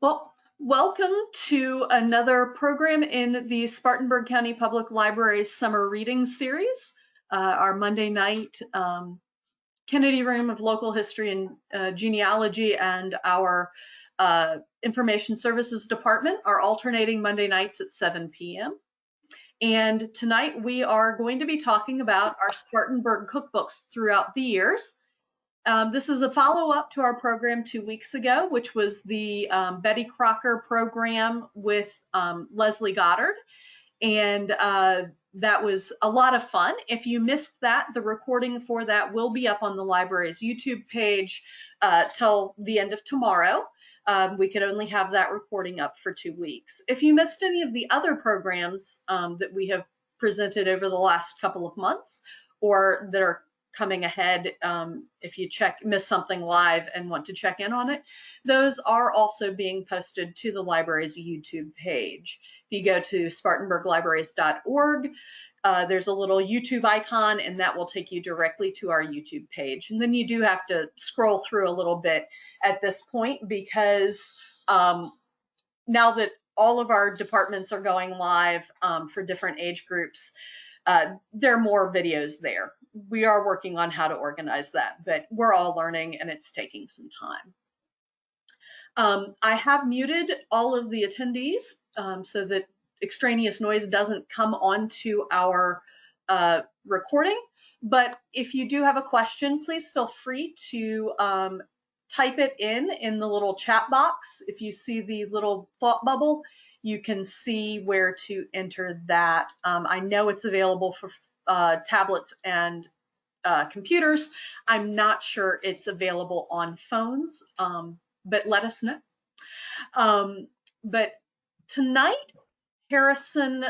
Well, welcome to another program in the Spartanburg County Public Library's Summer Reading Series, our Monday night Kennedy Room of Local History and Genealogy and our Information Services Department are alternating Monday nights at 7 p.m. And tonight we are going to be talking about our Spartanburg cookbooks throughout the years. This is a follow-up to our program 2 weeks ago, which was the Betty Crocker program with Leslie Goddard. And that was a lot of fun. If you missed that, the recording for that will be up on the library's YouTube page till the end of tomorrow. We could only have that recording up for 2 weeks. If you missed any of the other programs that we have presented over the last couple of months or that are coming ahead, if you miss something live and want to check in on it, those are also being posted to the library's YouTube page. If you go to spartanburglibraries.org, there's a little YouTube icon and that will take you directly to our YouTube page. And then you do have to scroll through a little bit at this point because now that all of our departments are going live for different age groups, there are more videos there. We are working on how to organize that, but we're all learning and it's taking some time. I have muted all of the attendees so that extraneous noise doesn't come onto our recording. But if you do have a question, please feel free to type it in the little chat box. If you see the little thought bubble, you can see where to enter that. I know it's available for tablets and computers. I'm not sure it's available on phones, but let us know. But tonight, Harrison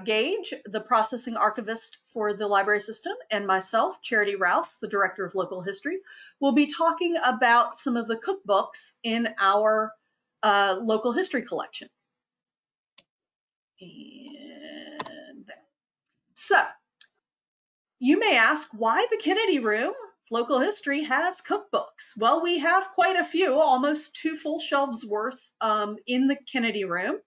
Gage, the processing archivist for the library system, and myself, Charity Rouse, the director of local history, will be talking about some of the cookbooks in our local history collection. And there. So, you may ask why the Kennedy Room Local History has cookbooks. Well, we have quite a few, almost 2 full shelves worth in the Kennedy Room.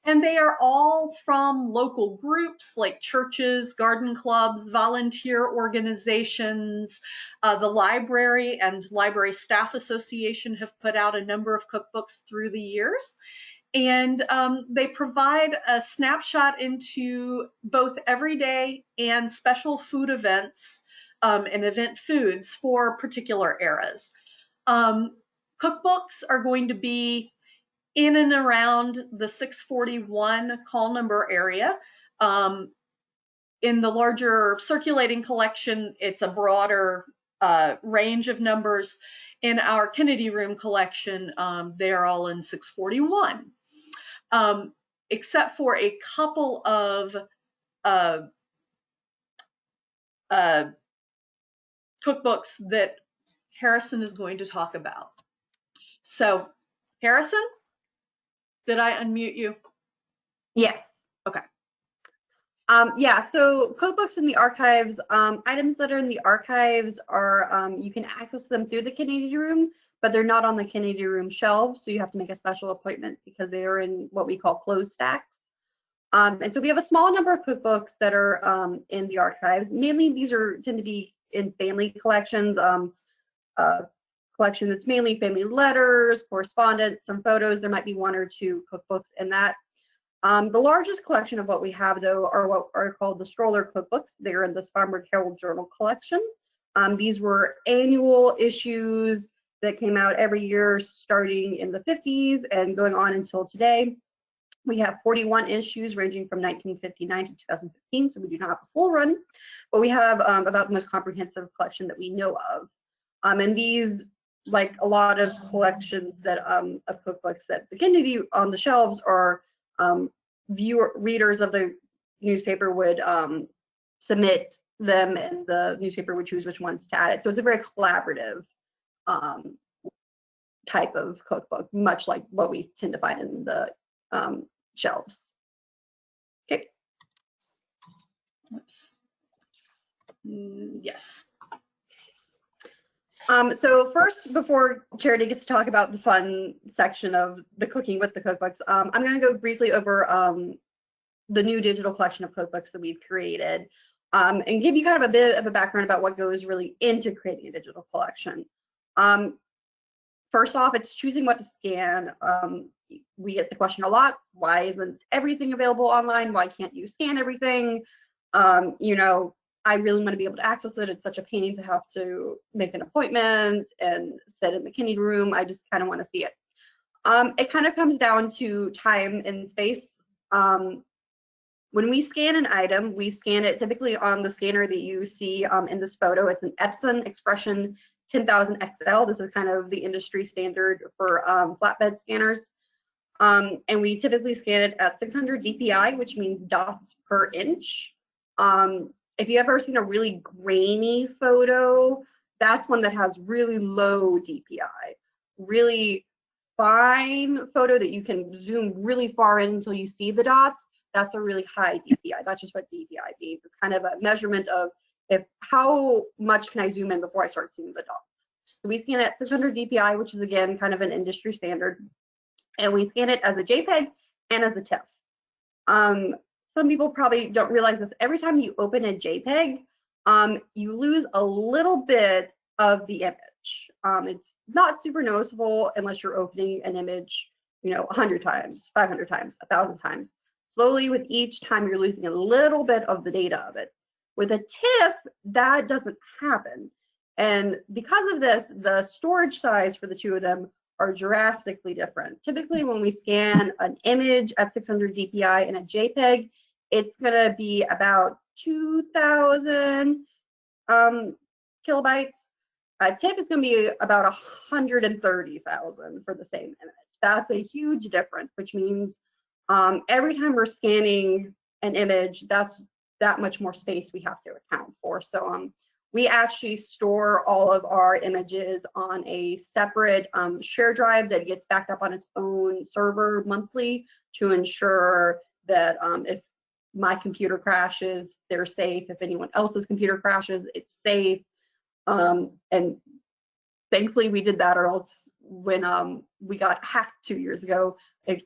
And they are all from local groups like churches, garden clubs, volunteer organizations. The library and Library Staff Association have put out a number of cookbooks through the years. And they provide a snapshot into both everyday and special food events and event foods for particular eras. Cookbooks are going to be in and around the 641 call number area. In the larger circulating collection, it's a broader range of numbers. In our Kennedy Room collection, they are all in 641. Except for a couple of cookbooks that Harrison is going to talk about. So, Harrison, did I unmute you? Yes. Okay. Yeah, so cookbooks in the archives, items that are in the archives are, you can access them through the Kennedy Room, but they're not on the Kennedy Room shelves, so you have to make a special appointment because they are in what we call closed stacks. And so we have a small number of cookbooks that are in the archives. Mainly these tend to be in family collections, collection that's mainly family letters, correspondence, some photos. There might be 1 or 2 cookbooks in that. The largest collection of what we have, though, are what are called the stroller cookbooks. They're in the Spartanburg Herald Journal collection. These were annual issues that came out every year starting in the 50s and going on until today. We have 41 issues ranging from 1959 to 2015, so we do not have a full run, but we have about the most comprehensive collection that we know of. And these, like a lot of collections that of cookbooks that the Kennedy on the shelves are readers of the newspaper would submit them, and the newspaper would choose which ones to add it. So it's a very collaborative type of cookbook, much like what we tend to find in the shelves. Okay. Oops. Yes. So first, before Charity gets to talk about the fun section of the cooking with the cookbooks, I'm going to go briefly over the new digital collection of cookbooks that we've created, and give you kind of a bit of a background about what goes really into creating a digital collection. First off, it's choosing what to scan. We get the question a lot, why isn't everything available online? Why can't you scan everything? You know, I really want to be able to access it. It's such a pain to have to make an appointment and sit in the Kennedy room. I just kind of want to see it. It kind of comes down to time and space. When we scan an item, we scan it typically on the scanner that you see in this photo. It's an Epson Expression 10,000 XL. This is kind of the industry standard for flatbed scanners. And we typically scan it at 600 DPI, which means dots per inch. If you've ever seen a really grainy photo, that's one that has really low DPI. Really fine photo that you can zoom really far in until you see the dots, that's a really high DPI. That's just what DPI means. It's kind of a measurement of how much can I zoom in before I start seeing the dots. So we scan it at 600 DPI, which is again kind of an industry standard, and we scan it as a JPEG and as a TIFF. Some people probably don't realize this. Every time you open a JPEG, you lose a little bit of the image. It's not super noticeable unless you're opening an image, you know, 100 times, 500 times, 1,000 times. Slowly, with each time, you're losing a little bit of the data of it. With a TIFF, that doesn't happen. And because of this, the storage size for the two of them are drastically different. Typically, when we scan an image at 600 DPI in a JPEG, it's going to be about 2,000 kilobytes. A TIFF is going to be about 130,000 for the same image. That's a huge difference, which means every time we're scanning an image, that's that much more space we have to account for. So we actually store all of our images on a separate share drive that gets backed up on its own server monthly to ensure that if my computer crashes, they're safe. If anyone else's computer crashes, it's safe. And thankfully we did that, or else when we got hacked 2 years ago,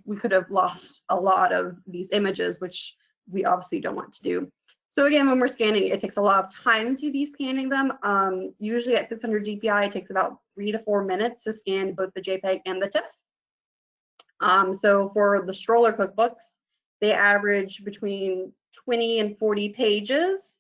we could have lost a lot of these images, which we obviously don't want to do. So again, when we're scanning, it takes a lot of time to be scanning them. Usually at 600 DPI, it takes about 3 to 4 minutes to scan both the JPEG and the TIFF. So for the stroller cookbooks, they average between 20 and 40 pages.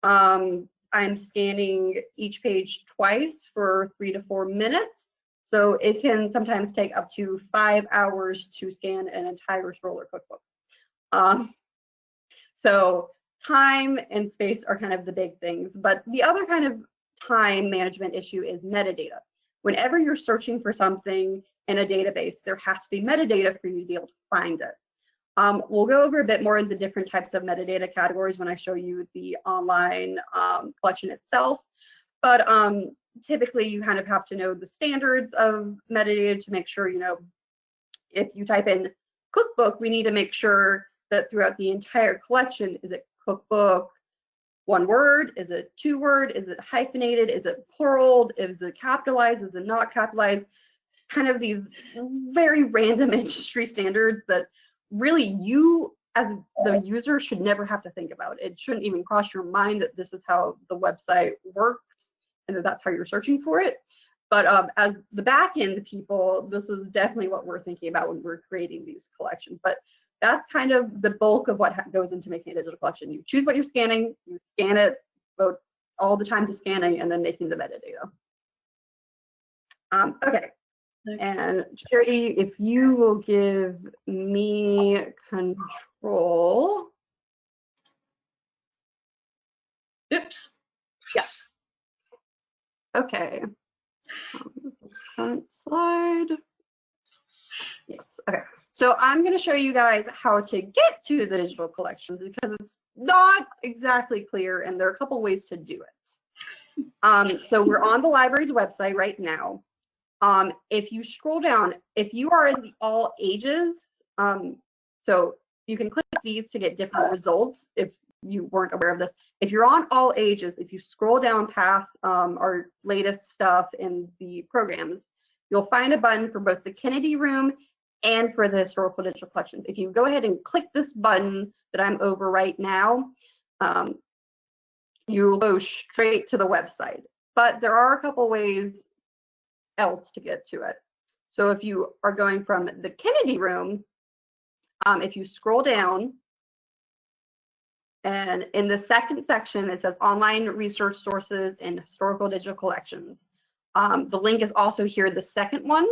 I'm scanning each page twice for 3 to 4 minutes. So it can sometimes take up to 5 hours to scan an entire stroller cookbook. So time and space are kind of the big things, but the other kind of time management issue is metadata. Whenever you're searching for something in a database, there has to be metadata for you to be able to find it. We'll go over a bit more in the different types of metadata categories when I show you the online collection itself, but typically you kind of have to know the standards of metadata to make sure, you know, if you type in cookbook, we need to make sure that throughout the entire collection, is it cookbook, one word, is it 2 word, is it hyphenated, is it plural, is it capitalized, is it not capitalized, kind of these very random industry standards that really you as the user should never have to think about. It shouldn't even cross your mind that this is how the website works and that that's how you're searching for it. But as the back end people, this is definitely what we're thinking about when we're creating these collections. But that's kind of the bulk of what goes into making a digital collection. You choose what you're scanning, you scan it, devote all the time to scanning, and then making the metadata. Okay. And Charity, if you will give me control. Oops. Yes. Okay. Front slide. Yes. Okay. So I'm going to show you guys how to get to the digital collections because it's not exactly clear, and there are a couple ways to do it. So we're on the library's website right now. If you scroll down, if you are in the all ages, so you can click these to get different results if you weren't aware of this. If you're on all ages, if you scroll down past our latest stuff in the programs, you'll find a button for both the Kennedy Room and for the historical digital collections. If you go ahead and click this button that I'm over right now, you'll go straight to the website. But there are a couple ways else to get to it. So if you are going from the Kennedy Room, if you scroll down, and in the second section, it says online research sources and historical digital collections. The link is also here, the second one.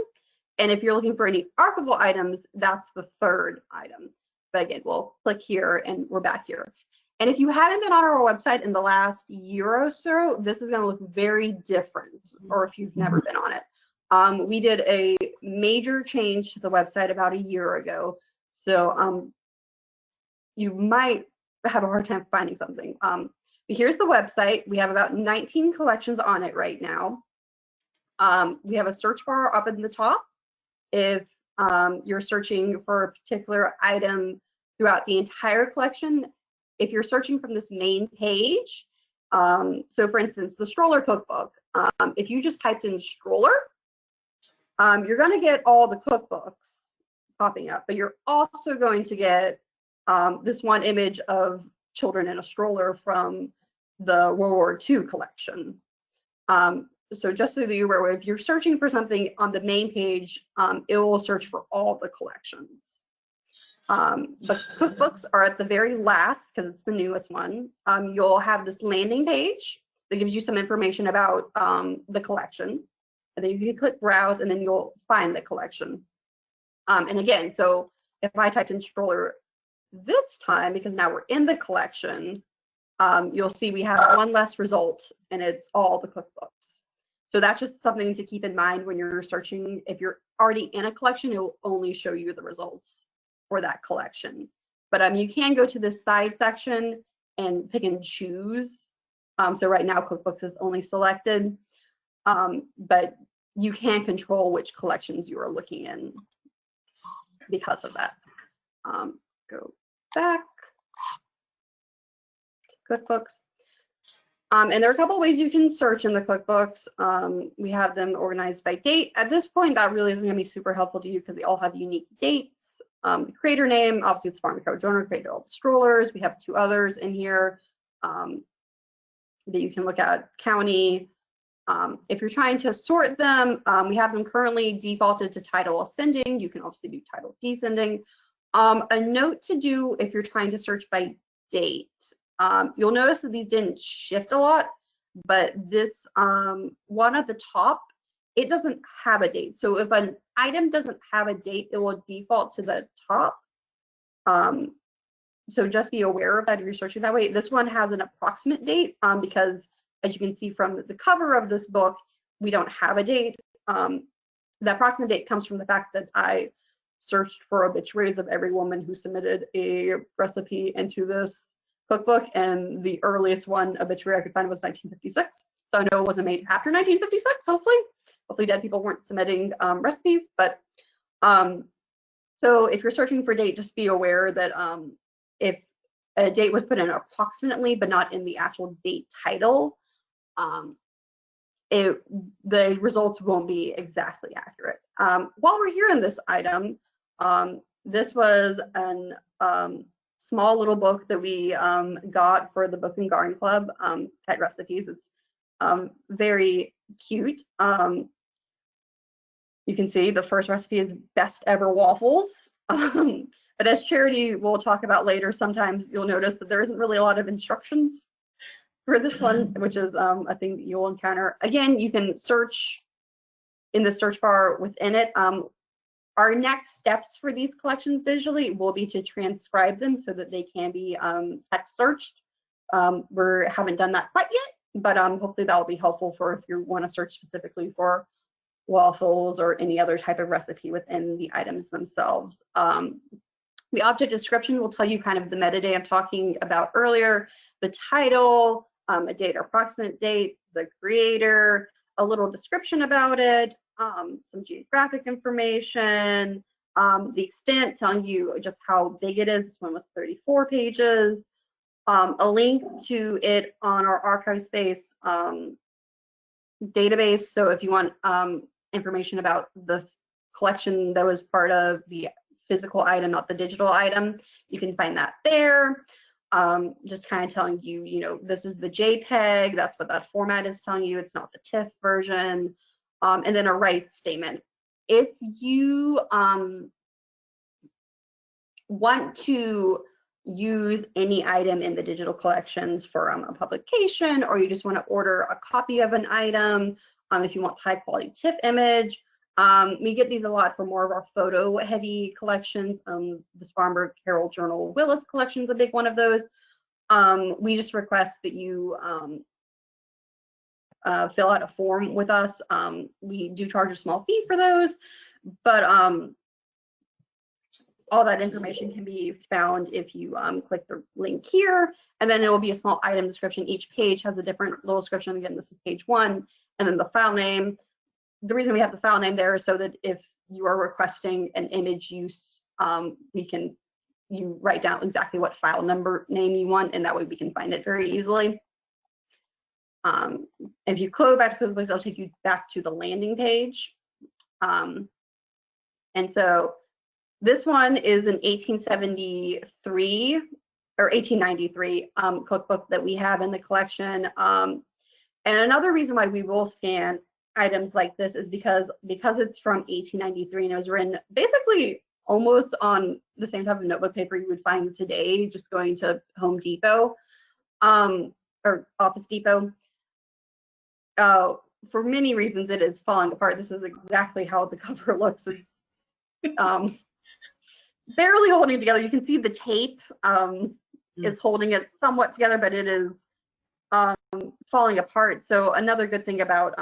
And if you're looking for any archival items, that's the third item. But again, we'll click here and we're back here. And if you haven't been on our website in the last year or so, this is going to look very different, or if you've never been on it. We did a major change to the website about a year ago. So you might have a hard time finding something. But here's the website. We have about 19 collections on it right now. We have a search bar up at the top. If you're searching for a particular item throughout the entire collection, if you're searching from this main page, so for instance, the stroller cookbook, if you just typed in stroller, you're going to get all the cookbooks popping up, but you're also going to get this one image of children in a stroller from the World War II collection. So just so that you're aware, if you're searching for something on the main page, it will search for all the collections. The cookbooks are at the very last because it's the newest one. You'll have this landing page that gives you some information about the collection. And then you can click browse and then you'll find the collection. And again, so if I typed in stroller this time, because now we're in the collection, you'll see we have one less result and it's all the cookbooks. So that's just something to keep in mind when you're searching. If you're already in a collection, it will only show you the results for that collection. But you can go to this side section and pick and choose. So right now cookbooks is only selected, but you can control which collections you are looking in because of that. Go back, cookbooks. And there are a couple ways you can search in the cookbooks. We have them organized by date. At this point, that really isn't going to be super helpful to you because they all have unique dates. The creator name, obviously it's Spartanburg Cookbook Journal, created all the strollers. We have two others in here that you can look at, county. If you're trying to sort them, we have them currently defaulted to title ascending. You can obviously do title descending. A note to do if you're trying to search by date. You'll notice that these didn't shift a lot, but this one at the top, it doesn't have a date. So if an item doesn't have a date, it will default to the top. So just be aware of that if you're searching that way. This one has an approximate date because as you can see from the cover of this book, we don't have a date. The approximate date comes from the fact that I searched for obituaries of every woman who submitted a recipe into this cookbook, and the earliest one obituary I could find was 1956. So I know it wasn't made after 1956, hopefully dead people weren't submitting recipes, but so if you're searching for date, just be aware that if a date was put in approximately but not in the actual date title, the results won't be exactly accurate. While we're here in this item, this was an small little book that we got for the Book and Garden Club, Pet Recipes. It's very cute. You can see the first recipe is best ever waffles. But as Charity will talk about later, sometimes you'll notice that there isn't really a lot of instructions for this one, which is a thing that you'll encounter. Again, you can search in the search bar within it. Our next steps for these collections digitally will be to transcribe them so that they can be text searched. We haven't done that quite yet, but hopefully that will be helpful for if you want to search specifically for waffles or any other type of recipe within the items themselves. The object description will tell you kind of the metadata I'm talking about earlier, the title, a date or approximate date, the creator, a little description about it, some geographic information, the extent telling you just how big it is. This one was 34 pages. a link to it on our archive space database. So if you want information about the collection that was part of the physical item, not the digital item, you can find that there. Just kind of telling you, you know, this is the JPEG, that's what that format is telling you, it's not the TIFF version, and then a rights statement. If you want to use any item in the digital collections for a publication, or you just want to order a copy of an item, if you want high quality TIFF image, we get these a lot for more of our photo heavy collections. The Spartanburg Herald Journal Willis collection is a big one of those. We just request that you fill out a form with us. We do charge a small fee for those, but all that information can be found if you click the link here, and then there will be a small item description. Each page has a different little description. Again, this is page 1, and then the file name. The reason we have the file name there is so that if you are requesting an image use, you write down exactly what file name you want, and that way we can find it very easily. If you go back to Cookbooks, it'll take you back to the landing page. And so this one is an 1873 or 1893 cookbook that we have in the collection. And another reason why we will scan items like this is because it's from 1893 and it was written basically almost on the same type of notebook paper you would find today, just going to Home Depot or Office Depot. For many reasons, it is falling apart. This is exactly how the cover looks. It's barely holding together. You can see the tape is holding it somewhat together, but it is falling apart. So another good thing about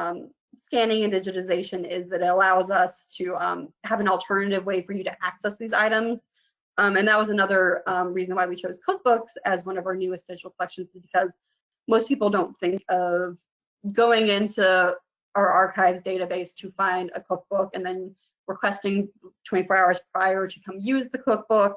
scanning and digitization is that it allows us to have an alternative way for you to access these items. And that was another reason why we chose Cookbooks as one of our newest digital collections, is because most people don't think of going into our archives database to find a cookbook and then requesting 24 hours prior to come use the cookbook.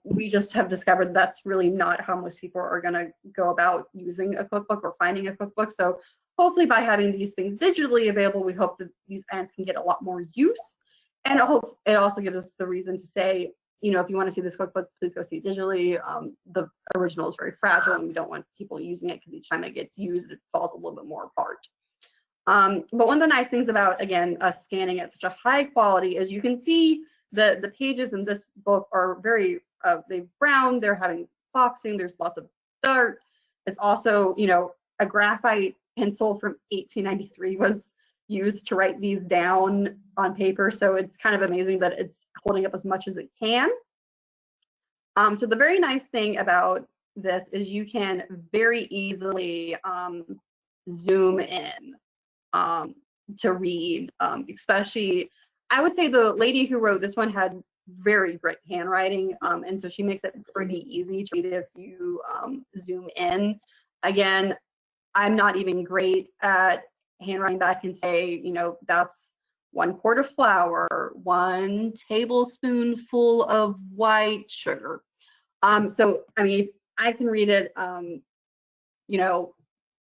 We just have discovered that's really not how most people are going to go about using a cookbook or finding a cookbook. So hopefully by having these things digitally available, we hope that these items can get a lot more use. And I hope it also gives us the reason to say, you know, if you want to see this cookbook, please go see it digitally. The original is very fragile and we don't want people using it because each time it gets used, it falls a little bit more apart. But one of the nice things about, again, us scanning at such a high quality is you can see the pages in this book are very, they've browned, they're having boxing, there's lots of dirt. It's also, you know, a graphite pencil from 1893 was used to write these down on paper. So it's kind of amazing that it's holding up as much as it can. So the very nice thing about this is you can very easily zoom in to read, especially, I would say the lady who wrote this one had very great handwriting, and so she makes it pretty easy to read if you zoom in. Again, I'm not even great at handwriting, that I can say, you know, that's 1 quart of flour, 1 tablespoonful of white sugar. So, I mean, I can read it, you know,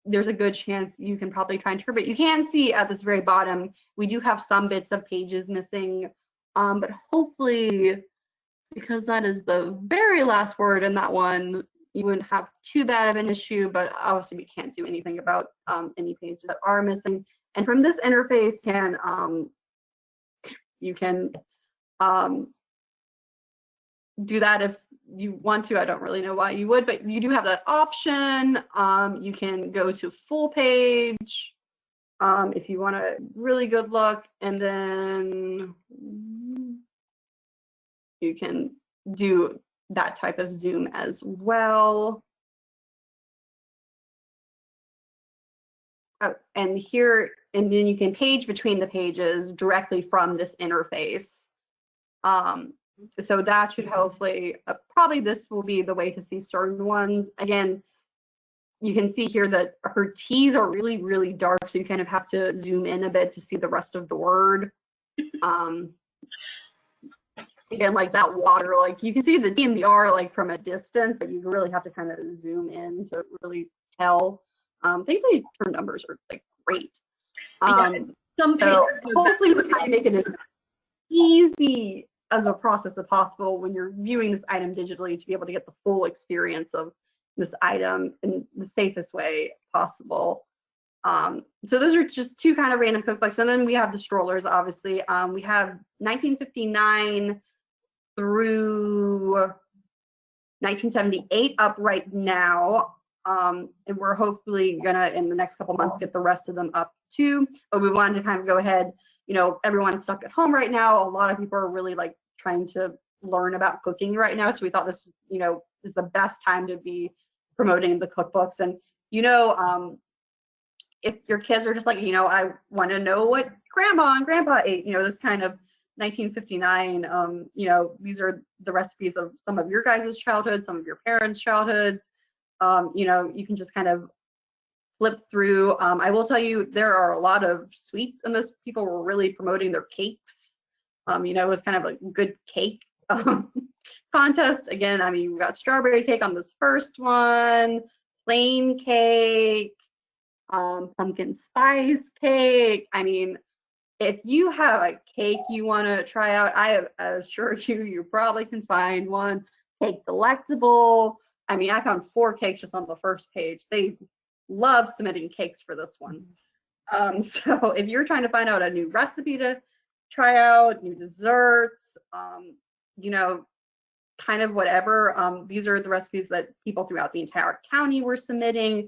there's a good chance you can probably try and interpret. You can see at this very bottom, we do have some bits of pages missing, but hopefully, because that is the very last word in that one, you wouldn't have too bad of an issue, but obviously we can't do anything about any pages that are missing. And from this interface, you can do that if you want to. I don't really know why you would, but you do have that option. You can go to full page if you want a really good look, and then you can do that type of zoom as well. Oh, and here, and then you can page between the pages directly from this interface. So that should hopefully, probably this will be the way to see certain ones. Again, you can see here that her T's are really, really dark, so you kind of have to zoom in a bit to see the rest of the word. again, like that water, like you can see the D and the R like from a distance, but you really have to kind of zoom in to really tell. Thankfully, turn numbers are like great. Yeah, some So pages are hopefully we're trying to make it as easy as a process as possible when you're viewing this item digitally to be able to get the full experience of this item in the safest way possible. So those are just two kind of random cookbooks. And then we have the strollers, obviously. We have 1959 through 1978 up right now. And we're hopefully gonna, in the next couple months, get the rest of them up too. But we wanted to kind of go ahead, you know, everyone's stuck at home right now. A lot of people are really like trying to learn about cooking right now. So we thought this, you know, is the best time to be promoting the cookbooks. And, you know, if your kids are just like, you know, I want to know what grandma and grandpa ate, you know, this kind of 1959, you know, these are the recipes of some of your guys' childhood, some of your parents' childhoods. You know, you can just kind of flip through. I will tell you, there are a lot of sweets in this. People were really promoting their cakes. You know, it was kind of a good cake contest. Again, I mean, we got strawberry cake on this first one, plain cake, pumpkin spice cake. I mean, if you have a cake you want to try out, I assure you, you probably can find one. Cake Delectable. I mean, I found 4 cakes just on the first page. They love submitting cakes for this one. So if you're trying to find out a new recipe to try out, new desserts, you know, kind of whatever, these are the recipes that people throughout the entire county were submitting.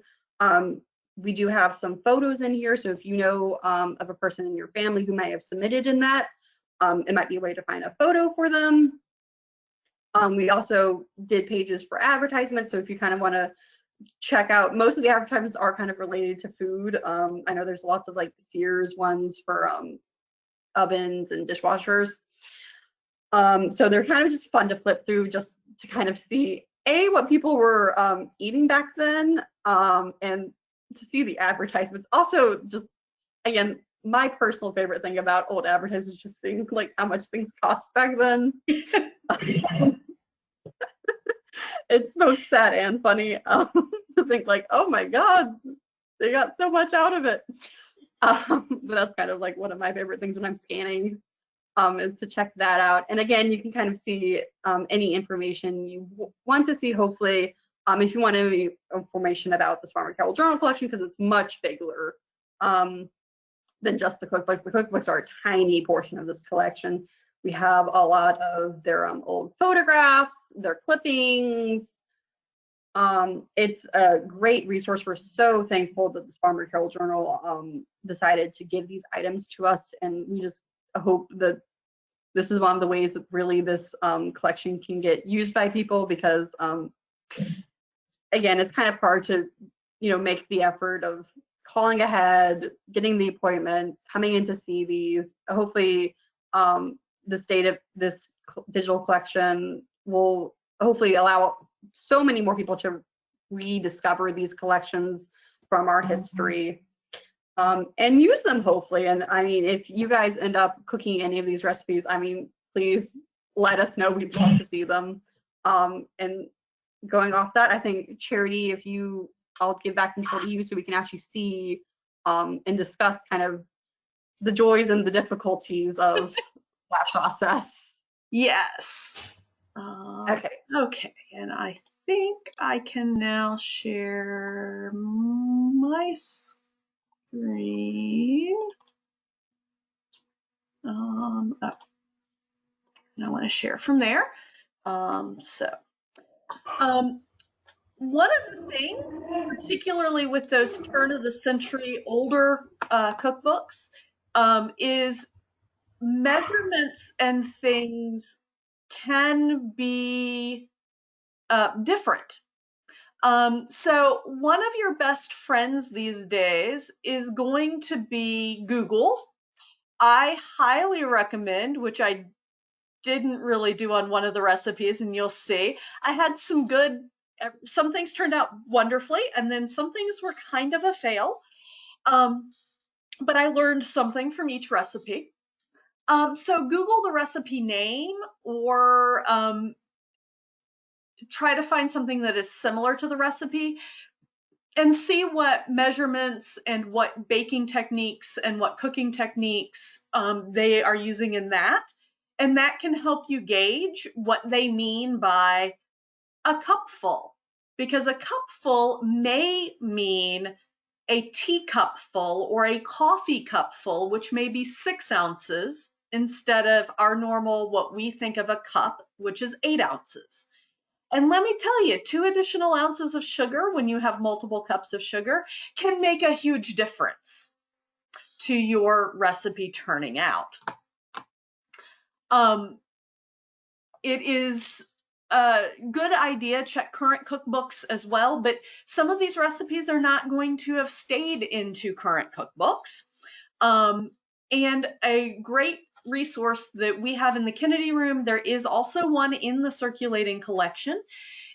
We do have some photos in here, so if you know of a person in your family who may have submitted in that, it might be a way to find a photo for them. We also did pages for advertisements, so if you kind of want to check out, most of the advertisements are kind of related to food. I know there's lots of like Sears ones for ovens and dishwashers. So they're kind of just fun to flip through just to kind of see what people were eating back then, and to see the advertisements. Also, just again, my personal favorite thing about old advertisements, just seeing like how much things cost back then. It's both sad and funny to think like, oh my God, they got so much out of it. But that's kind of like one of my favorite things when I'm scanning, is to check that out. And again, you can kind of see any information you want to see, hopefully, if you want any information about the Spartanburg Herald Journal collection, because it's much bigger than just the cookbooks. The cookbooks are a tiny portion of this collection. We have a lot of their old photographs, their clippings. It's a great resource. We're so thankful that the Spartanburg Herald Journal decided to give these items to us, and we just hope that this is one of the ways that really this collection can get used by people, because again, it's kind of hard to, you know, make the effort of calling ahead, getting the appointment, coming in to see these. Hopefully, the state of this digital collection will hopefully allow so many more people to rediscover these collections from our history, and use them, hopefully. And I mean, if you guys end up cooking any of these recipes, I mean, please let us know. We'd love to see them. And going off that, I think, Charity, if you, I'll give back control to you so we can actually see and discuss kind of the joys and the difficulties of that process. Yes. Okay. Okay, and I think I can now share my screen. Oh, and I want to share from there. One of the things, particularly with those turn of the century older cookbooks, is measurements and things can be different. So one of your best friends these days is going to be Google. I highly recommend, which I didn't really do on one of the recipes, and you'll see, I had some things turned out wonderfully, and then some things were kind of a fail. But I learned something from each recipe. So Google the recipe name, or try to find something that is similar to the recipe, and see what measurements and what baking techniques and what cooking techniques they are using in that. And that can help you gauge what they mean by a cupful, because a cupful may mean a teacup full or a coffee cup full, which may be 6 ounces instead of our normal, what we think of a cup, which is 8 ounces. And let me tell you, 2 additional ounces of sugar when you have multiple cups of sugar can make a huge difference to your recipe turning out. It is a good idea, check current cookbooks as well, but some of these recipes are not going to have stayed into current cookbooks. And a great resource that we have in the Kennedy Room, there is also one in the circulating collection,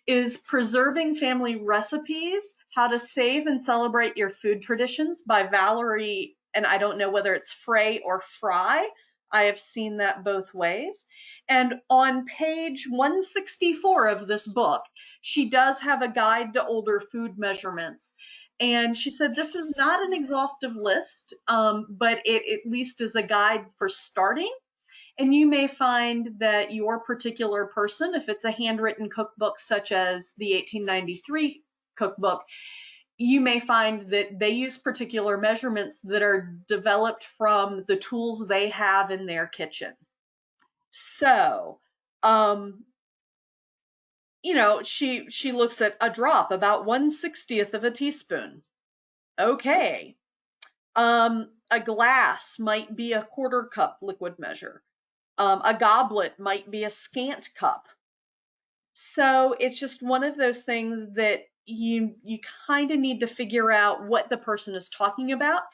is Preserving Family Recipes, How to Save and Celebrate Your Food Traditions by Valerie, and I don't know whether it's Frey or Fry. I have seen that both ways. And on page 164 of this book, she does have a guide to older food measurements. And she said this is not an exhaustive list, but it at least is a guide for starting. And you may find that your particular person, if it's a handwritten cookbook such as the 1893 cookbook, you may find that they use particular measurements that are developed from the tools they have in their kitchen. So, you know, she looks at a drop, about 1/60th of a teaspoon. Okay. A glass might be a 1/4 cup liquid measure. A goblet might be a scant cup. So it's just one of those things that you kind of need to figure out what the person is talking about.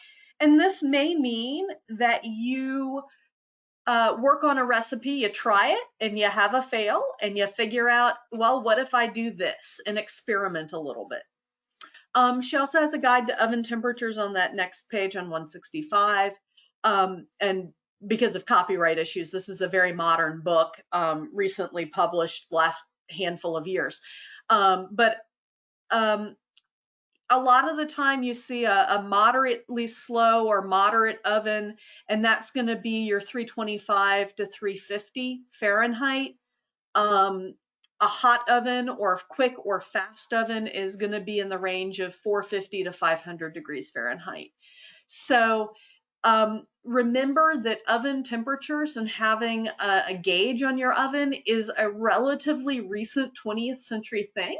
And this may mean that you work on a recipe, you try it, and you have a fail, and you figure out, well, what if I do this, and experiment a little bit. She also has a guide to oven temperatures on that next page on 165. And because of copyright issues, this is a very modern book, recently published last handful of years. But a lot of the time you see a moderately slow or moderate oven, and that's going to be your 325 to 350 Fahrenheit. A hot oven or quick or fast oven is going to be in the range of 450 to 500 degrees Fahrenheit. So remember that oven temperatures and having a gauge on your oven is a relatively recent 20th century thing.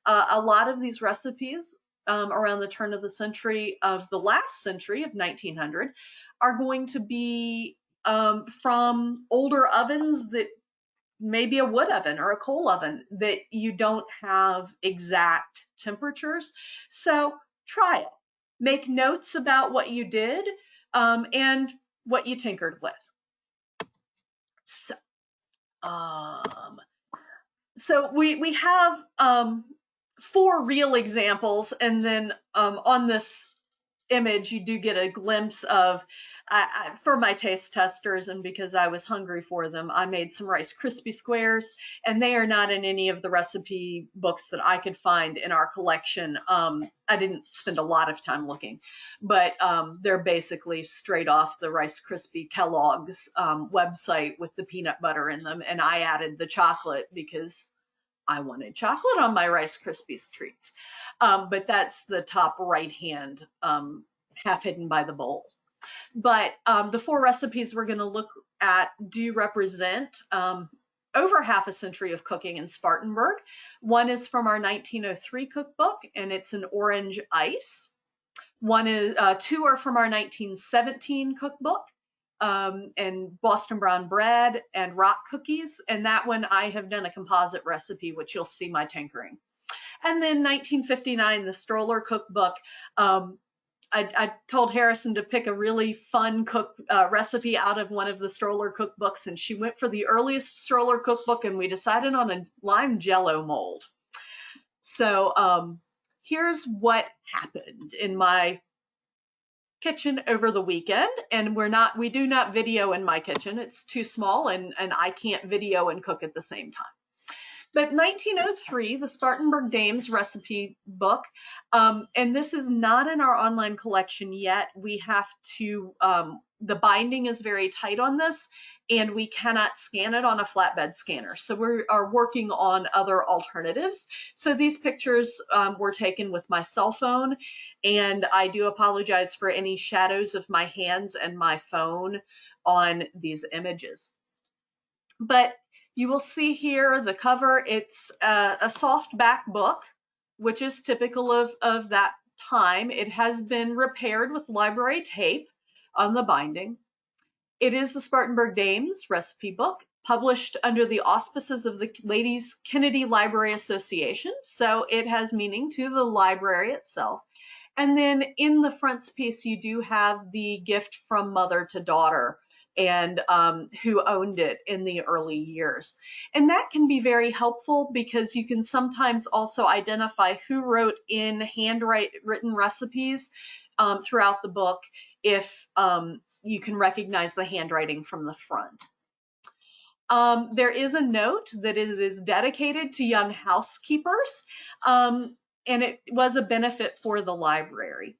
A lot of these recipes around the turn of the century of the last century of 1900 are going to be from older ovens that maybe a wood oven or a coal oven that you don't have exact temperatures. So try it. Make notes about what you did and what you tinkered with. So we have 4 real examples, and then on this image you do get a glimpse of, for my taste testers and because I was hungry for them, I made some Rice Krispie squares, and they are not in any of the recipe books that I could find in our collection. I didn't spend a lot of time looking, but they're basically straight off the Rice Krispie Kellogg's website with the peanut butter in them, and I added the chocolate because I wanted chocolate on my Rice Krispies treats. But that's the top right hand, half hidden by the bowl. But the 4 recipes we're going to look at do represent over half a century of cooking in Spartanburg. One is from our 1903 cookbook, and it's an orange ice. 2 are from our 1917 cookbook, and Boston brown bread and rock cookies. And that one I have done a composite recipe, which you'll see my tinkering. And then 1959, the stroller cookbook. I told Harrison to pick a really fun recipe out of one of the stroller cookbooks, and she went for the earliest stroller cookbook, and we decided on a Lime-Jello mold. So here's what happened in my kitchen over the weekend, and we do not video in my kitchen. It's too small, and I can't video and cook at the same time. But 1903, the Spartanburg Dames recipe book, and this is not in our online collection yet. We have to, the binding is very tight on this, and we cannot scan it on a flatbed scanner. So we are working on other alternatives. So these pictures were taken with my cell phone, and I do apologize for any shadows of my hands and my phone on these images. But you will see here the cover. It's a soft back book, which is typical of that time. It has been repaired with library tape on the binding. It is the Spartanburg Dames recipe book, published under the auspices of the Ladies Kennedy Library Association. So it has meaning to the library itself. And then in the frontispiece, you do have the gift from mother to daughter, and who owned it in the early years. And that can be very helpful because you can sometimes also identify who wrote in handwritten recipes throughout the book if you can recognize the handwriting from the front. There is a note that it is dedicated to young housekeepers, and it was a benefit for the library.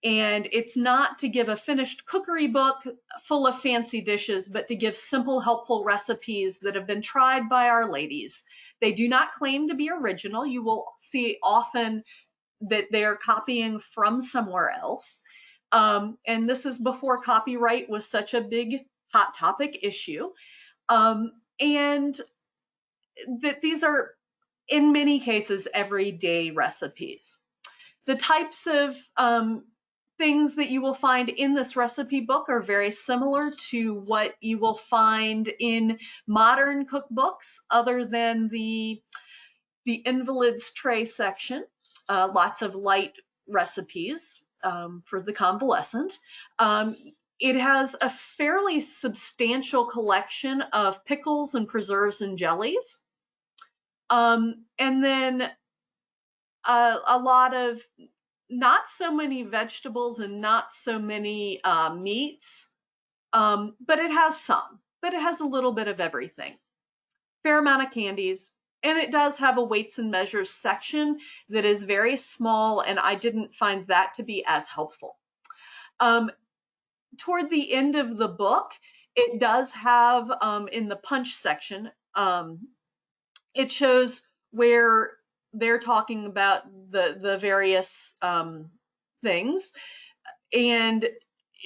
And it's not to give a finished cookery book full of fancy dishes, but to give simple, helpful recipes that have been tried by our ladies. They do not claim to be original. You will see often that they are copying from somewhere else. And this is before copyright was such a big hot topic issue. And that these are, in many cases, everyday recipes. The types of things that you will find in this recipe book are very similar to what you will find in modern cookbooks, other than the invalid's tray section. Lots of light recipes for the convalescent. It has a fairly substantial collection of pickles and preserves and jellies. And then a lot of not so many vegetables and not so many meats, but it has some. But it has a little bit of everything. Fair amount of candies, and it does have a weights and measures section that is very small, and I didn't find that to be as helpful. Toward the end of the book, it does have in the punch section, it shows where they're talking about the various things, and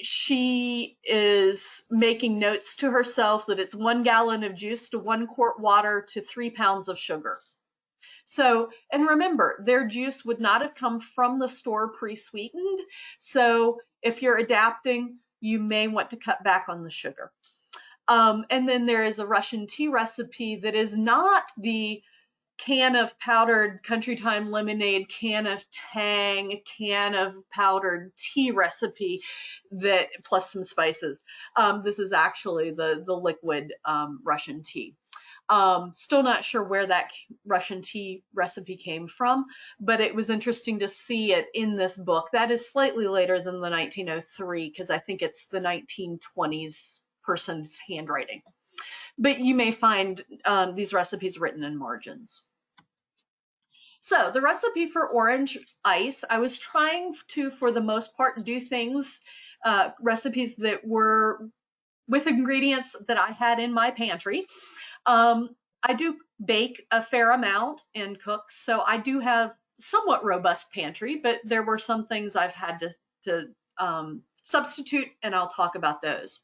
she is making notes to herself that it's 1 gallon of juice to 1 quart water to 3 pounds of sugar. So, and remember, their juice would not have come from the store pre-sweetened. So if you're adapting, you may want to cut back on the sugar. And then there is a Russian tea recipe that is not the can of powdered Country Time lemonade, can of Tang, can of powdered tea recipe that plus some spices. This is actually the liquid Russian tea. Still not sure where that Russian tea recipe came from, but it was interesting to see it in this book. That is slightly later than the 1903, because I think it's the 1920s person's handwriting. But you may find these recipes written in margins. So the recipe for orange ice, I was trying to, for the most part, do things, recipes that were with ingredients that I had in my pantry. I do bake a fair amount and cook, so I do have somewhat robust pantry, but there were some things I've had to substitute, and I'll talk about those.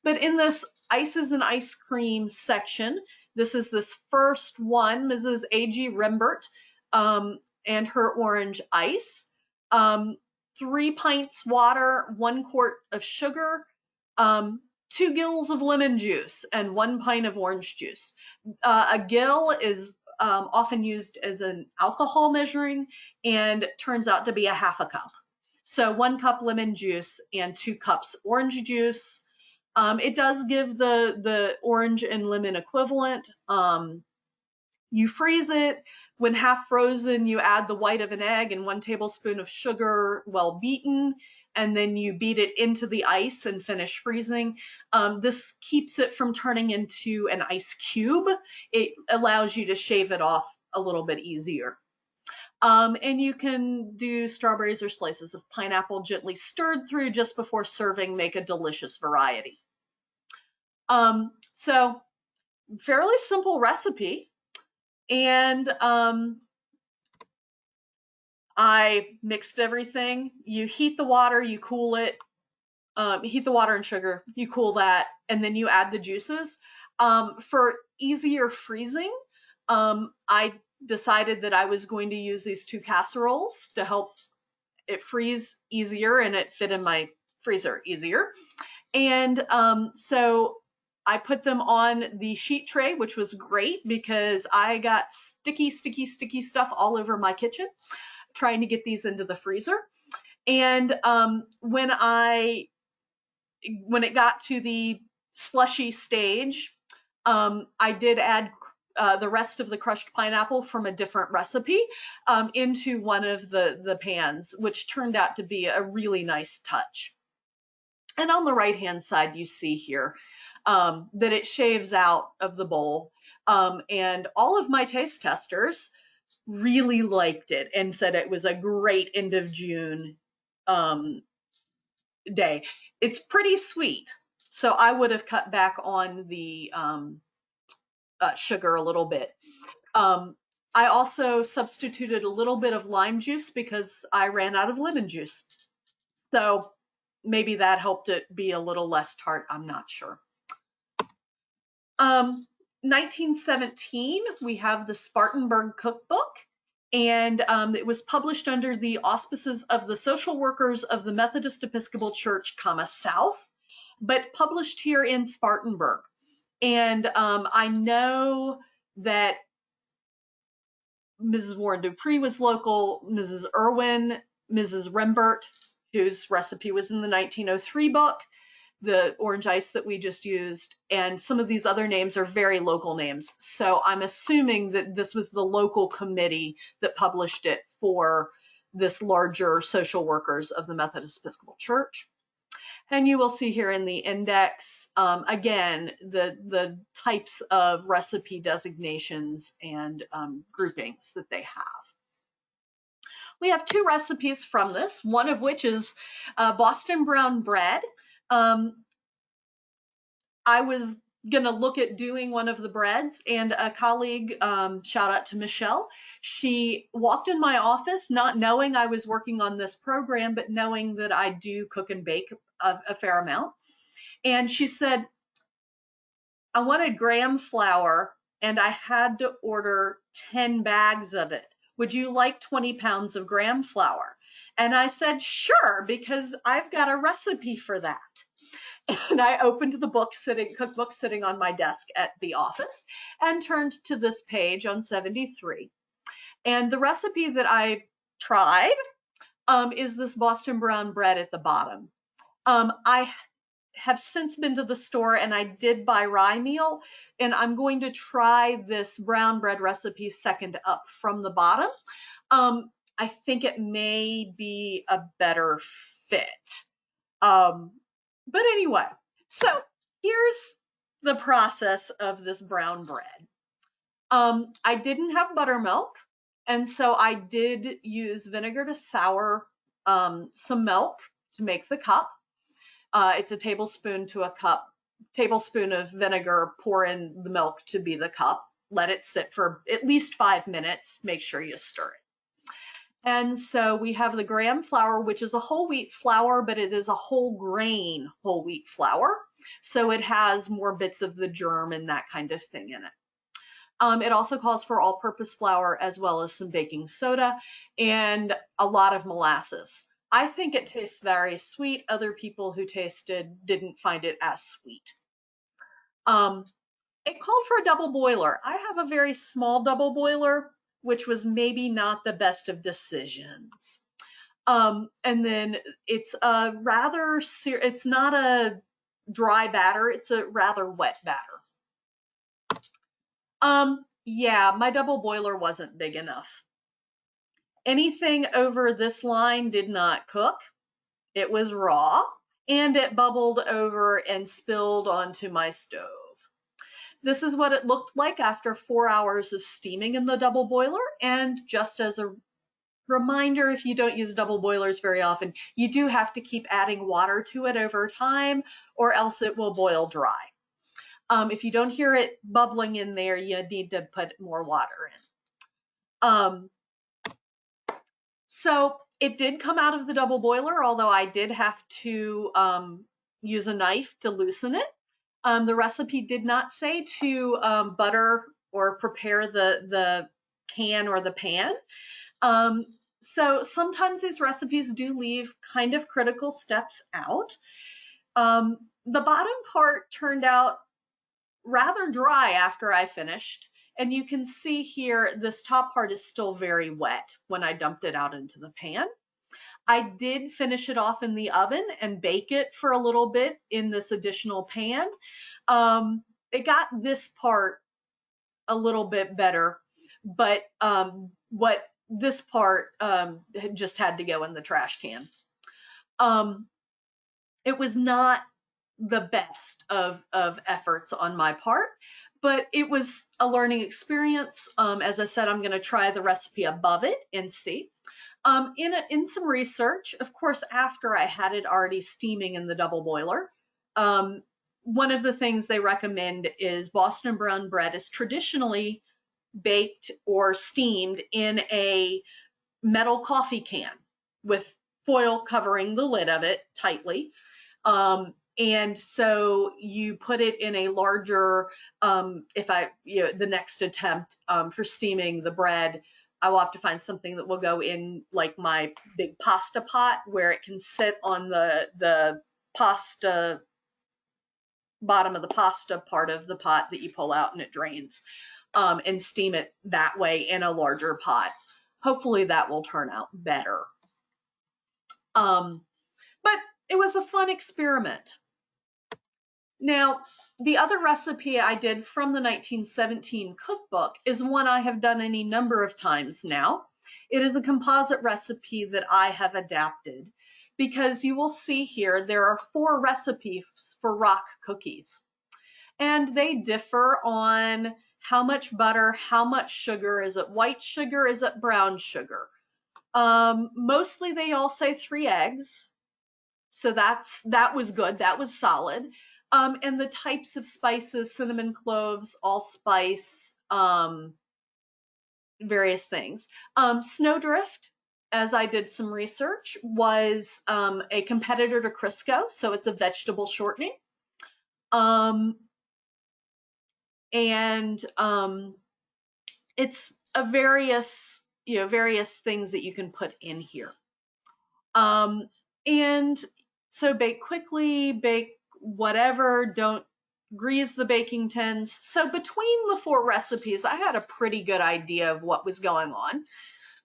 But in this ices and ice cream section, this is this first one, Mrs. A.G. Rembert, and her orange ice. 3 pints water, 1 quart of sugar, 2 gills of lemon juice, and 1 pint of orange juice. A gill is often used as an alcohol measuring, and turns out to be a half a cup. So 1 cup lemon juice and 2 cups orange juice. It does give the orange and lemon equivalent. You freeze it. When half frozen, you add the white of an egg and 1 tablespoon of sugar, well beaten. and then you beat it into the ice and finish freezing. This keeps it from turning into an ice cube. It allows you to shave it off a little bit easier. And you can do strawberries or slices of pineapple gently stirred through just before serving, make a delicious variety. So fairly simple recipe. And I mixed everything. You heat the water, you cool it, heat the water and sugar, you cool that, and then you add the juices. For easier freezing, I decided that I was going to use these 2 casseroles to help it freeze easier and it fit in my freezer easier. And so I put them on the sheet tray, which was great because I got sticky stuff all over my kitchen trying to get these into the freezer. And when it got to the slushy stage, I did add the rest of the crushed pineapple from a different recipe into one of the pans, which turned out to be a really nice touch. And on the right hand side, you see here that it shaves out of the bowl. And all of my taste testers really liked it and said it was a great end of June day. It's pretty sweet, so I would have cut back on the sugar a little bit. I also substituted a little bit of lime juice because I ran out of lemon juice. So maybe that helped it be a little less tart, I'm not sure. 1917, we have the Spartanburg Cookbook, and it was published under the auspices of the Social Workers of the Methodist Episcopal Church, South, but published here in Spartanburg. And I know that Mrs. Warren Dupree was local, Mrs. Irwin, Mrs. Rembert, whose recipe was in the 1903 book, the orange ice that we just used, and some of these other names are very local names. So I'm assuming that this was the local committee that published it for this larger Social Workers of the Methodist Episcopal Church. And you will see here in the index, again, the types of recipe designations and groupings that they have. We have 2 recipes from this, one of which is Boston brown bread. I was going to look at doing one of the breads, and a colleague, shout out to Michelle, she walked in my office not knowing I was working on this program, but knowing that I do cook and bake a fair amount. And she said, I wanted graham flour and I had to order 10 bags of it. Would you like 20 pounds of graham flour? And I said, sure, because I've got a recipe for that. And I opened the cookbook sitting on my desk at the office and turned to this page on 73. And the recipe that I tried is this Boston brown bread at the bottom. I have since been to the store and I did buy rye meal, and I'm going to try this brown bread recipe second up from the bottom. I think it may be a better fit. But anyway, so here's the process of this brown bread. I didn't have buttermilk, and so I did use vinegar to sour some milk to make the cup. It's a tablespoon to a cup. Tablespoon of vinegar, pour in the milk to be the cup. Let it sit for at least 5 minutes. Make sure you stir it. And so we have the graham flour, which is a whole wheat flour, but it is a whole grain whole wheat flour. So it has more bits of the germ and that kind of thing in it. It also calls for all-purpose flour as well as some baking soda and a lot of molasses. I think it tastes very sweet. Other people who tasted didn't find it as sweet. It called for a double boiler. I have a very small double boiler, which was maybe not the best of decisions. And then it's it's not a dry batter, it's a rather wet batter. Yeah, my double boiler wasn't big enough. Anything over this line did not cook. It was raw, and it bubbled over and spilled onto my stove. This is what it looked like after 4 hours of steaming in the double boiler. And just as a reminder, if you don't use double boilers very often, you do have to keep adding water to it over time, or else it will boil dry. If you don't hear it bubbling in there, you need to put more water in. So it did come out of the double boiler, although I did have to use a knife to loosen it. The recipe did not say to butter or prepare the can or the pan. So sometimes these recipes do leave kind of critical steps out. The bottom part turned out rather dry after I finished. And you can see here, this top part is still very wet when I dumped it out into the pan. I did finish it off in the oven and bake it for a little bit in this additional pan. It got this part a little bit better, but what this part just had to go in the trash can. It was not the best of efforts on my part, but it was a learning experience. As I said, I'm going to try the recipe above it and see. In some research, of course, after I had it already steaming in the double boiler, one of the things they recommend is Boston brown bread is traditionally baked or steamed in a metal coffee can with foil covering the lid of it tightly. And so you put it in a larger, the next attempt for steaming the bread, I will have to find something that will go in like my big pasta pot where it can sit on the pasta, bottom of the pasta part of the pot that you pull out and it drains, and steam it that way in a larger pot. Hopefully that will turn out better. But it was a fun experiment. Now, the other recipe I did from the 1917 cookbook is one I have done any number of times now. It is a composite recipe that I have adapted because you will see here there are 4 recipes for rock cookies. And they differ on how much butter, how much sugar, is it white sugar, is it brown sugar? Mostly they all say 3 eggs. So that was good, that was solid. And the types of spices, cinnamon, cloves, allspice, various things. Snowdrift, as I did some research, was a competitor to Crisco, so it's a vegetable shortening. It's a various things that you can put in here. And so bake quickly, bake whatever, don't grease the baking tins. So between the 4 recipes, I had a pretty good idea of what was going on.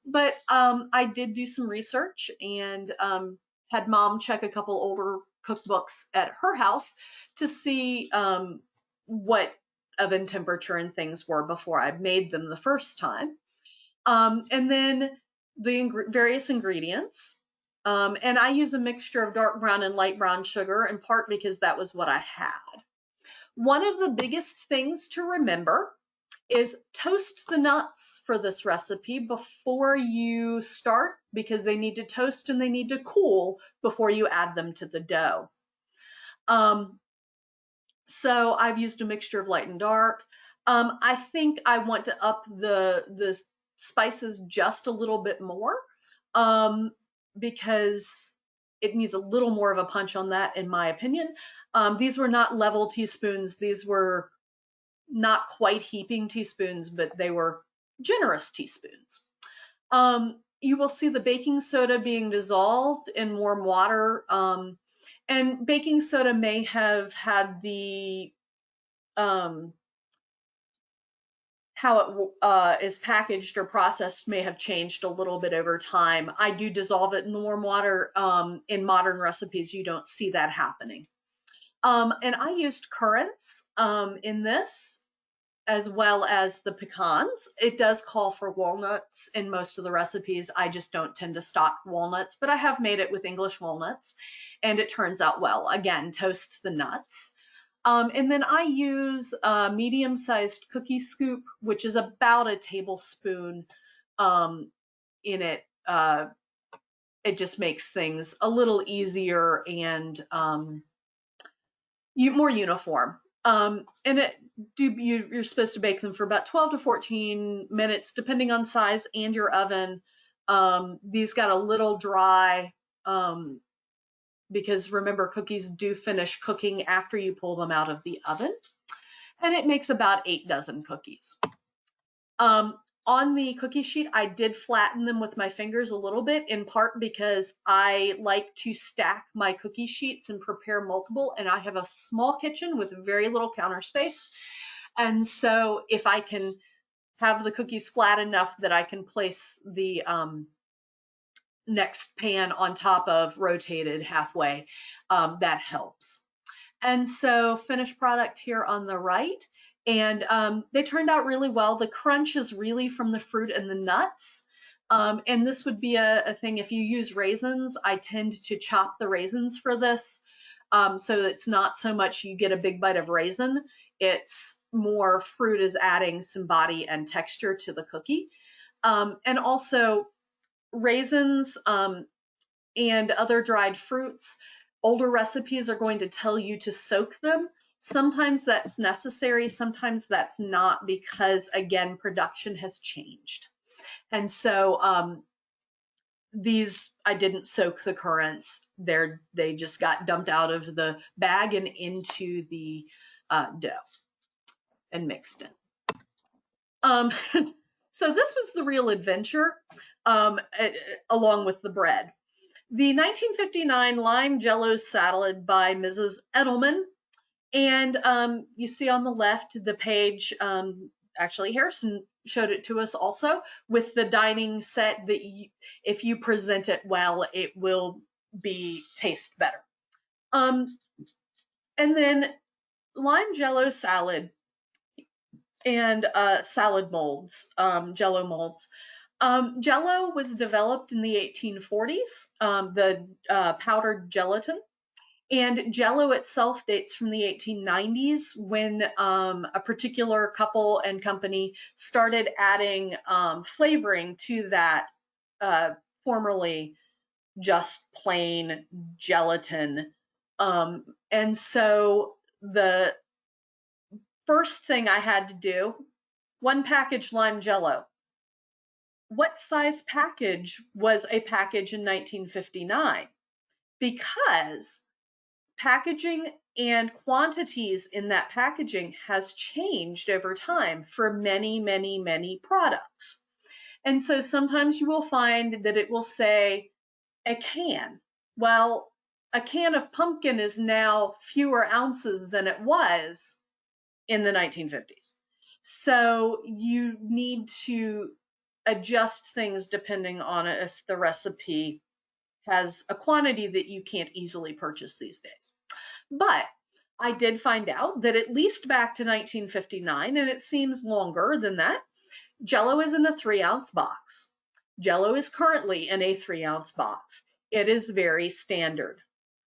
But I did do some research and had Mom check a couple older cookbooks at her house to see what oven temperature and things were before I made them the first time. And then the various ingredients. And I use a mixture of dark brown and light brown sugar, in part because that was what I had. One of the biggest things to remember is toast the nuts for this recipe before you start, because they need to toast and they need to cool before you add them to the dough. So I've used a mixture of light and dark. I think I want to up the spices just a little bit more, because it needs a little more of a punch on that, in my opinion. These were not level teaspoons. These were not quite heaping teaspoons, but they were generous teaspoons. You will see the baking soda being dissolved in warm water. And baking soda may have had the how it is packaged or processed may have changed a little bit over time. I do dissolve it in the warm water. In modern recipes, you don't see that happening. And I used currants in this. as well as the pecans. It does call for walnuts in most of the recipes. I just don't tend to stock walnuts, but I have made it with English walnuts and it turns out well. Again, toast the nuts. And then I use a medium-sized cookie scoop, which is about a tablespoon in it. It just makes things a little easier and more uniform. And you're supposed to bake them for about 12 to 14 minutes, depending on size and your oven. These got a little dry because remember, cookies do finish cooking after you pull them out of the oven. And it makes about 8 dozen cookies. On the cookie sheet, I did flatten them with my fingers a little bit, in part because I like to stack my cookie sheets and prepare multiple, and I have a small kitchen with very little counter space. And so if I can have the cookies flat enough that I can place the next pan on top of rotated halfway, that helps. And so finished product here on the right. And they turned out really well. The crunch is really from the fruit and the nuts. And this would be a thing, if you use raisins, I tend to chop the raisins for this. So it's not so much you get a big bite of raisin, it's more fruit is adding some body and texture to the cookie. And also raisins and other dried fruits, older recipes are going to tell you to soak them. Sometimes that's necessary, sometimes that's not, because again, production has changed. And so these, I didn't soak the currants. They just got dumped out of the bag and into the dough and mixed in. So this was the real adventure, along with the bread. The 1959 Lime-Jello salad by Mrs. Eddlemon. And you see on the left the page, actually Harrison showed it to us also, with the dining set that if you present it well, it will taste better. And then Lime-Jello salad and salad molds, Jello molds. Jello was developed in the 1840s, the powdered gelatin. And Jello itself dates from the 1890s, when a particular couple and company started adding flavoring to that formerly just plain gelatin. And so the first thing I had to do, 1 package Lime-Jello. What size package was a package in 1959? Because packaging and quantities in that packaging has changed over time for many, many, many products. And so sometimes you will find that it will say a can. Well, a can of pumpkin is now fewer ounces than it was in the 1950s. So you need to adjust things depending on if the recipe has a quantity that you can't easily purchase these days. But I did find out that at least back to 1959, and it seems longer than that, Jello is in a 3-ounce box. Jello is currently in a 3-ounce box. It is very standard.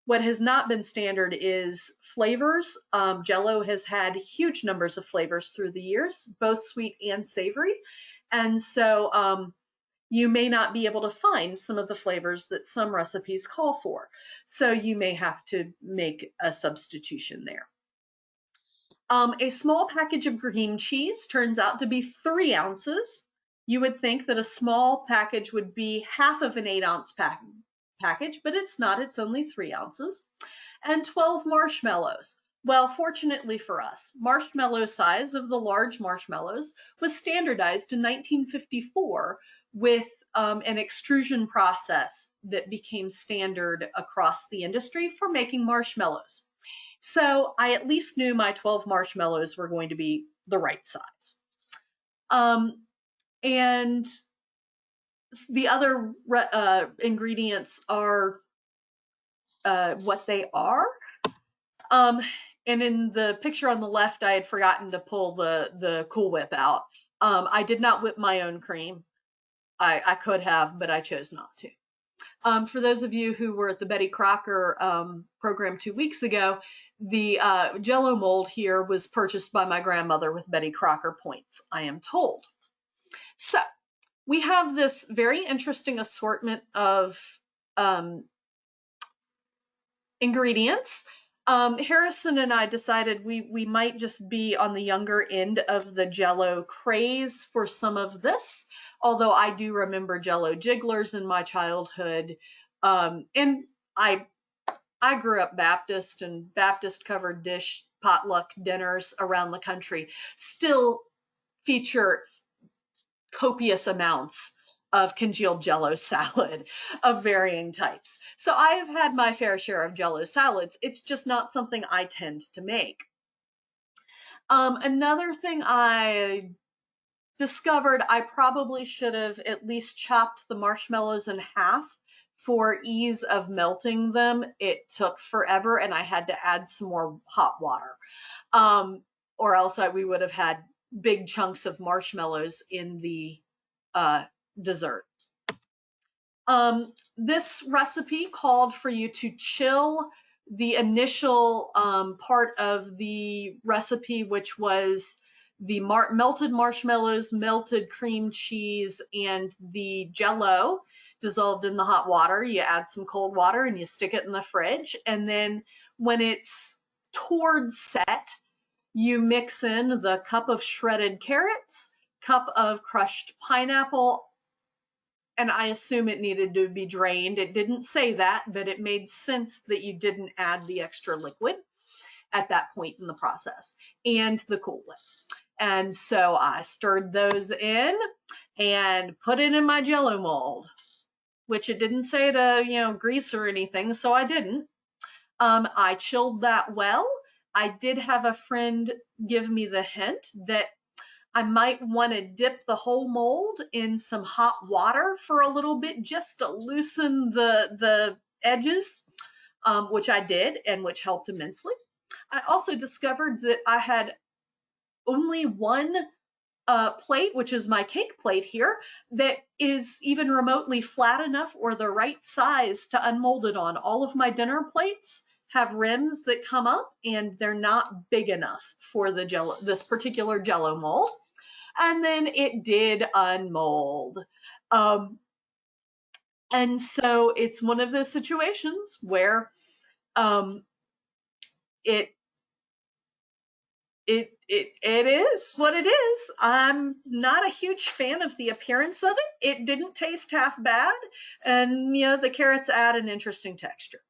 What has not been standard is flavors. Jello has had huge numbers of flavors through the years, both sweet and savory. And so you may not be able to find some of the flavors that some recipes call for. So you may have to make a substitution there. A small package of cream cheese turns out to be 3 ounces. You would think that a small package would be half of an 8-ounce package, but it's not, it's only 3 ounces. And 12 marshmallows. Well, fortunately for us, marshmallow size of the large marshmallows was standardized in 1954 with an extrusion process that became standard across the industry for making marshmallows. So I at least knew my 12 marshmallows were going to be the right size. And the other ingredients are what they are. and in the picture on the left, I had forgotten to pull the Cool Whip out. I did not whip my own cream. I could have, but I chose not to. For those of you who were at the Betty Crocker program 2 weeks ago, the Jello mold here was purchased by my grandmother with Betty Crocker points, I am told. So we have this very interesting assortment of ingredients. Harrison and I decided we might just be on the younger end of the Jello craze for some of this, although I do remember Jello jigglers in my childhood. And I grew up Baptist, and Baptist covered dish potluck dinners around the country still feature copious amounts of congealed Jello salad of varying types. So I've had my fair share of Jello salads. It's just not something I tend to make. Another thing I discovered, I probably should have at least chopped the marshmallows in half for ease of melting them. It took forever, and I had to add some more hot water. Or else we would have had big chunks of marshmallows in the dessert. This recipe called for you to chill the initial part of the recipe, which was the melted marshmallows, melted cream cheese, and the Jello dissolved in the hot water. You add some cold water and you stick it in the fridge. And then when it's towards set, you mix in the cup of shredded carrots, cup of crushed pineapple, and I assume it needed to be drained. It didn't say that, but it made sense that you didn't add the extra liquid at that point in the process, and the Cool Whip. And so I stirred those in and put it in my Jello mold, which it didn't say to, grease or anything, so I didn't. I chilled that well. I did have a friend give me the hint that I might want to dip the whole mold in some hot water for a little bit just to loosen the edges, which I did and which helped immensely. I also discovered that I had only one plate, which is my cake plate here, that is even remotely flat enough or the right size to unmold it on. All of my dinner plates have rims that come up, and they're not big enough for the Jello, this particular Jello mold. And then it did unmold. And so it's one of those situations where it is what it is. I'm not a huge fan of the appearance of it. It didn't taste half bad, and the carrots add an interesting texture,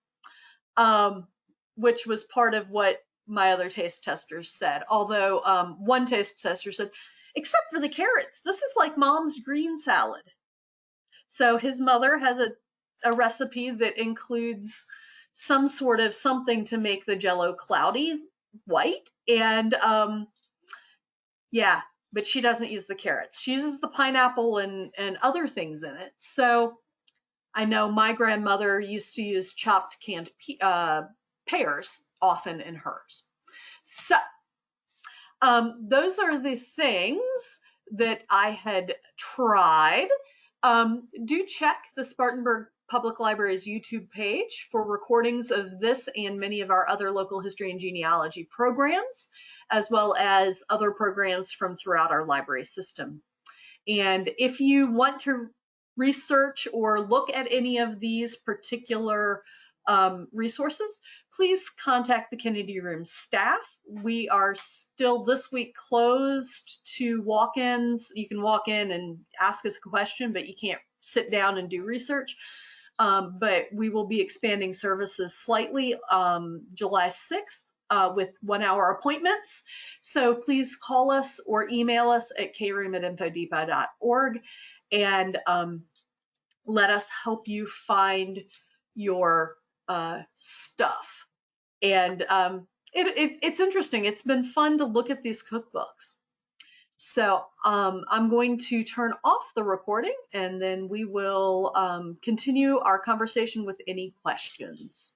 which was part of what my other taste testers said. Although one taste tester said, except for the carrots, this is like Mom's green salad. So his mother has a recipe that includes some sort of something to make the Jello cloudy white, and yeah, but she doesn't use the carrots. She uses the pineapple and other things in it. So I know my grandmother used to use chopped canned pears often in hers. So those are the things that I had tried. Do check the Spartanburg Public Library's YouTube page for recordings of this and many of our other local history and genealogy programs, as well as other programs from throughout our library system. And if you want to research or look at any of these particular resources, please contact the Kennedy Room staff. We are still this week closed to walk-ins. You can walk in and ask us a question, but you can't sit down and do research. But we will be expanding services slightly July 6th with 1-hour appointments. So please call us or email us at kroom@infodepot.org and let us help you find your stuff. And it's interesting. It's been fun to look at these cookbooks. So I'm going to turn off the recording, and then we will continue our conversation with any questions.